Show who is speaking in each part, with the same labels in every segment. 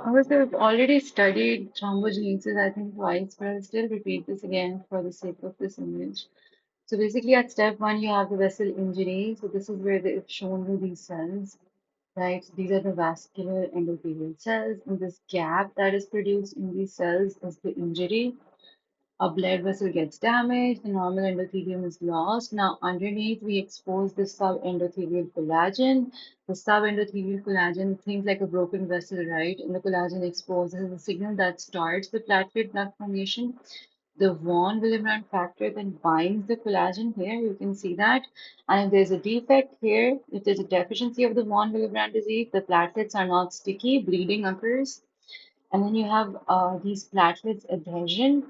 Speaker 1: Also, we've already studied thrombogenesis, I think, twice, but I'll still repeat this again for the sake of this image. So basically, at step one, you have the vessel injury. So this is where they've shown you these cells, right? So these are the vascular endothelial cells, and this gap that is produced in these cells is the injury. A blood vessel gets damaged, the normal endothelium is lost. Now, underneath, we expose the subendothelial collagen. The subendothelial collagen, things like a broken vessel, right? And the collagen exposes the signal that starts the platelet blood formation. The von Willebrand factor then binds the collagen here. You can see that. And if there's a defect here, if there's a deficiency of the von Willebrand disease, the platelets are not sticky, bleeding occurs. And then you have these platelets adhesion.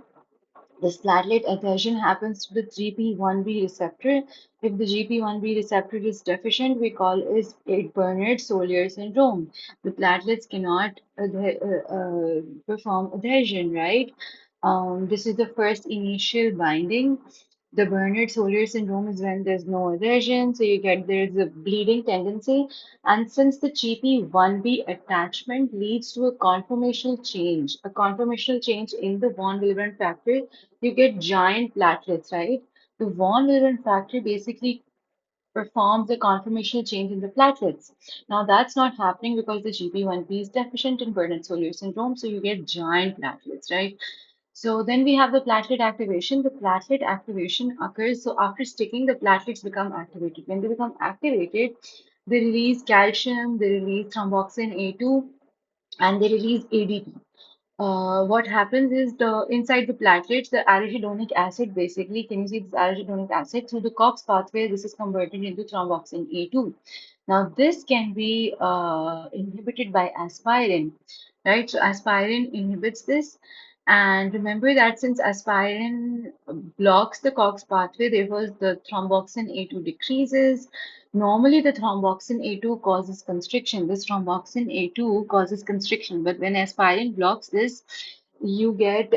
Speaker 1: This platelet adhesion happens to the GP1B receptor. If the GP1B receptor is deficient, we call it Bernard-Solier syndrome. The platelets cannot perform adhesion, right? This is the first initial binding. The Bernard-Solier syndrome is when there's no adhesion, so there's a bleeding tendency. And since the GP1B attachment leads to a conformational change in the von Willebrand factor, you get giant platelets, right? The von Willebrand factor basically performs a conformational change in the platelets. Now that's not happening because the GP1B is deficient in Bernard-Solier syndrome, so you get giant platelets, right? So then we have the platelet activation. The platelet activation occurs. So after sticking, the platelets become activated. When they become activated, they release calcium, they release thromboxane A2, and they release ADP. What happens is the inside the platelets, the arachidonic acid basically, can you see this arachidonic acid? Through the COX pathway, this is converted into thromboxane A2. Now, this can be inhibited by aspirin, right? So, aspirin inhibits this. And remember that since aspirin blocks the COX pathway, therefore the thromboxane A2 decreases. Normally, the thromboxane A2 causes constriction. This thromboxane A2 causes constriction, but when aspirin blocks this, you get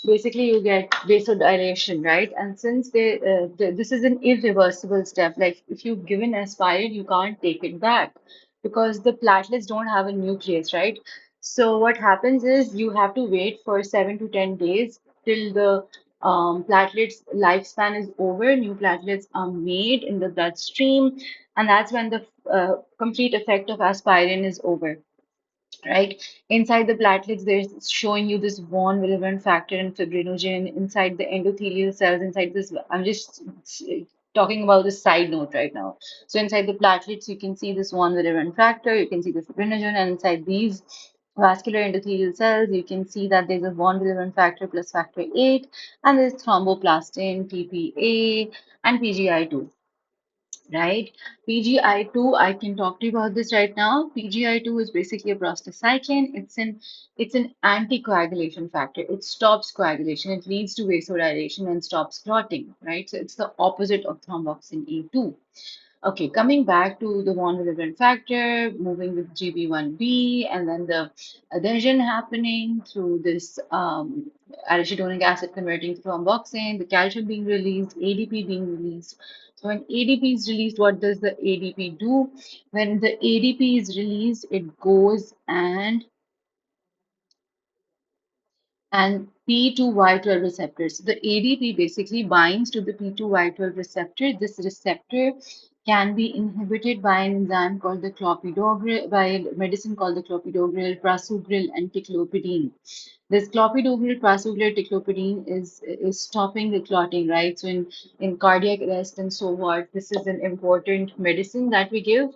Speaker 1: basically you get vasodilation, right? And since this is an irreversible step, like if you've given aspirin, you can't take it back because the platelets don't have a nucleus, right? So what happens is you have to wait for 7 to 10 days till the platelets lifespan is over. New platelets are made in the bloodstream, and that's when the complete effect of aspirin is over, right? Inside the platelets, there's showing you this von Willebrand factor and fibrinogen inside the endothelial cells. Inside this, I'm just talking about the side note right now. So inside the platelets, you can see this von Willebrand factor, you can see the fibrinogen, and inside these vascular endothelial cells, you can see that there's a von Willebrand factor plus factor 8, and there's thromboplastin, TPA, and PGI2, right? PGI2, I can talk to you about this right now. PGI2 is basically a prostacyclin. It's an anticoagulation factor. It stops coagulation. It leads to vasodilation and stops clotting, right? So it's the opposite of thromboxane A2. Okay, coming back to the von Willebrand factor, moving with GB1B, and then the adhesion happening through this arachidonic acid converting to thromboxane, the calcium being released, ADP being released. So when ADP is released, what does the ADP do? When the ADP is released, it goes and P2Y12 receptor. So the ADP basically binds to the P2Y12 receptor. This receptor can be inhibited by an enzyme called the clopidogrel, by a medicine called the clopidogrel, prasugrel, and ticlopidine. This clopidogrel, prasugrel, ticlopidine is stopping the clotting, right? So in cardiac arrest and so what, this is an important medicine that we give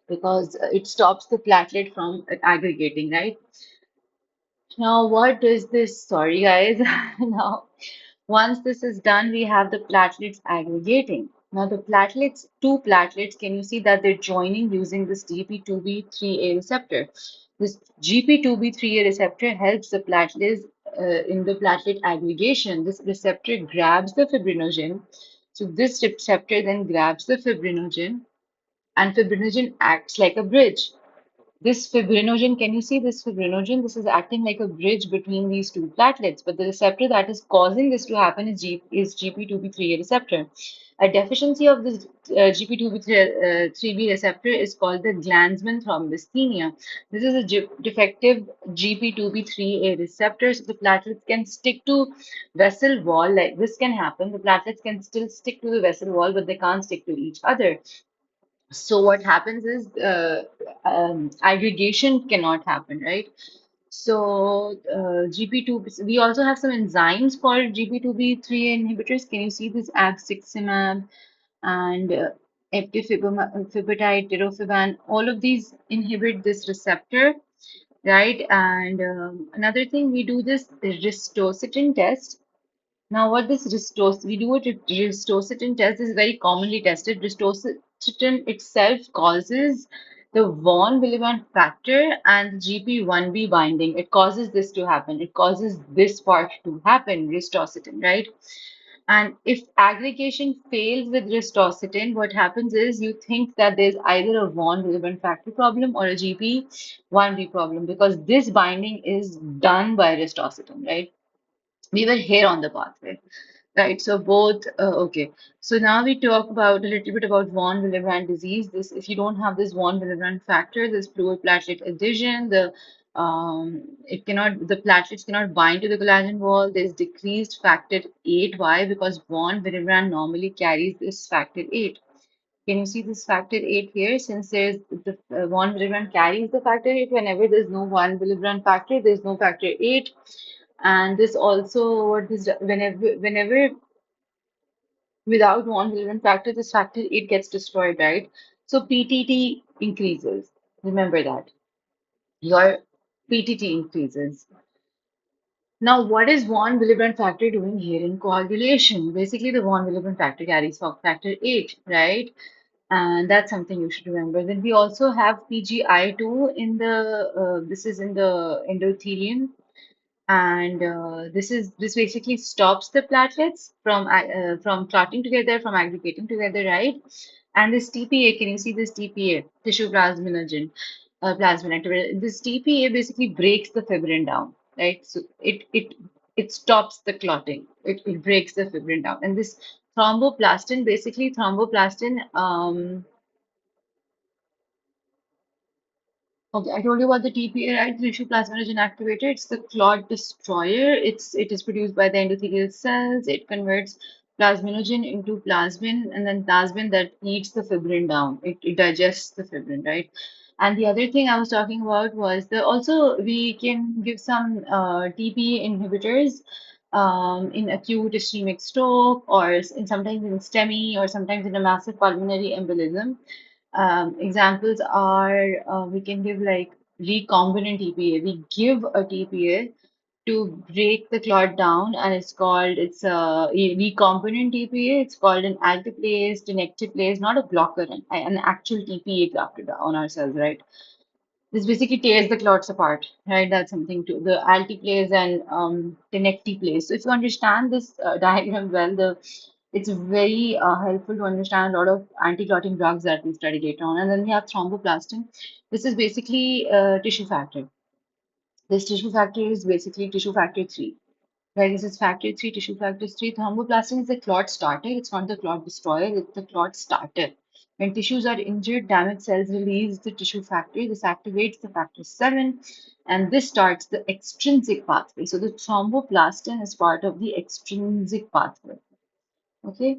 Speaker 1: because it stops the platelet from aggregating, right? Now, what does this? Sorry, guys. Now, once this is done, we have the platelets aggregating. Now, the platelets, two platelets, can you see that they're joining using this GP2B3A receptor? This GP2B3A receptor helps the platelets in the platelet aggregation. This receptor grabs the fibrinogen. So, this receptor then grabs the fibrinogen, and fibrinogen acts like a bridge. This fibrinogen, can you see this fibrinogen? This is acting like a bridge between these two platelets, but the receptor that is causing this to happen is GP2B3A receptor. A deficiency of this GP2B3B receptor is called the Glanzmann thrombasthenia. This is a defective GP2B3A receptor, so the platelets can stick to vessel wall. Like this can happen. The platelets can still stick to the vessel wall, but they can't stick to each other. So what happens is aggregation cannot happen, right? So GP2, we also have some enzymes called GP2B3 inhibitors. Can you see this abciximab and eptifibatide, tirofiban? All of these inhibit this receptor, right? And another thing, we do this ristositin test. Now, what this we do a ristositin test is very commonly tested. Ristositin itself causes the von Willebrand factor and GP1B binding. It causes this to happen. It causes this part to happen, ristositin, right? And if aggregation fails with ristositin, what happens is you think that there's either a von Willebrand factor problem or a GP1B problem because this binding is done by ristositin, right? We were here on the pathway. Right, so both, okay. So now we talk about a little bit about von Willebrand disease. This, if you don't have this von Willebrand factor, this fluid platelet adhesion, the platelets cannot bind to the collagen wall. There's decreased factor 8. Why? Because von Willebrand normally carries this factor 8. Can you see this factor 8 here? Since there's the von Willebrand carries the factor 8, whenever there's no von Willebrand factor, there's no factor 8. And this also, what this, whenever without one relevant factor, this factor it gets destroyed, right? So PTT increases. Remember that. Your PTT increases. Now, what is von Willebrand factor doing here in coagulation? Basically, the von Willebrand factor carries factor 8, right? And that's something you should remember. Then we also have PGI2 in this is in the endothelium, and this basically stops the platelets from clotting together, from aggregating together, right? And this TPA, can you see this TPA, tissue plasminogen, plasmin activator? This TPA basically breaks the fibrin down, right? So it stops the clotting. It breaks the fibrin down, and this thromboplastin, basically thromboplastin. Okay, I told you about the TPA, right? Tissue plasminogen activator. It's the clot destroyer. It is produced by the endothelial cells. It converts plasminogen into plasmin, and then plasmin that eats the fibrin down. It digests the fibrin, right? And the other thing I was talking about was the also we can give some TPA inhibitors in acute ischemic stroke or sometimes in STEMI or sometimes in a massive pulmonary embolism. Examples are we can give like recombinant TPA. We give a TPA to break the clot down, and it's a recombinant TPA. It's called an alteplase, tenecteplase, not a blocker, an actual TPA grafted on our cells, right? This basically tears the clots apart, right? That's something to the altiplase and tenecteplase. So if you understand this diagram well, it's very helpful to understand a lot of anti-clotting drugs that we study later on. And then we have thromboplastin. This is basically tissue factor. This tissue factor is basically tissue factor 3. Right, this is factor 3, tissue factor 3. Thromboplastin is the clot starter. It's not the clot destroyer, it's the clot starter. When tissues are injured, damaged cells release the tissue factor. This activates the factor 7, and this starts the extrinsic pathway. So the thromboplastin is part of the extrinsic pathway. Okay.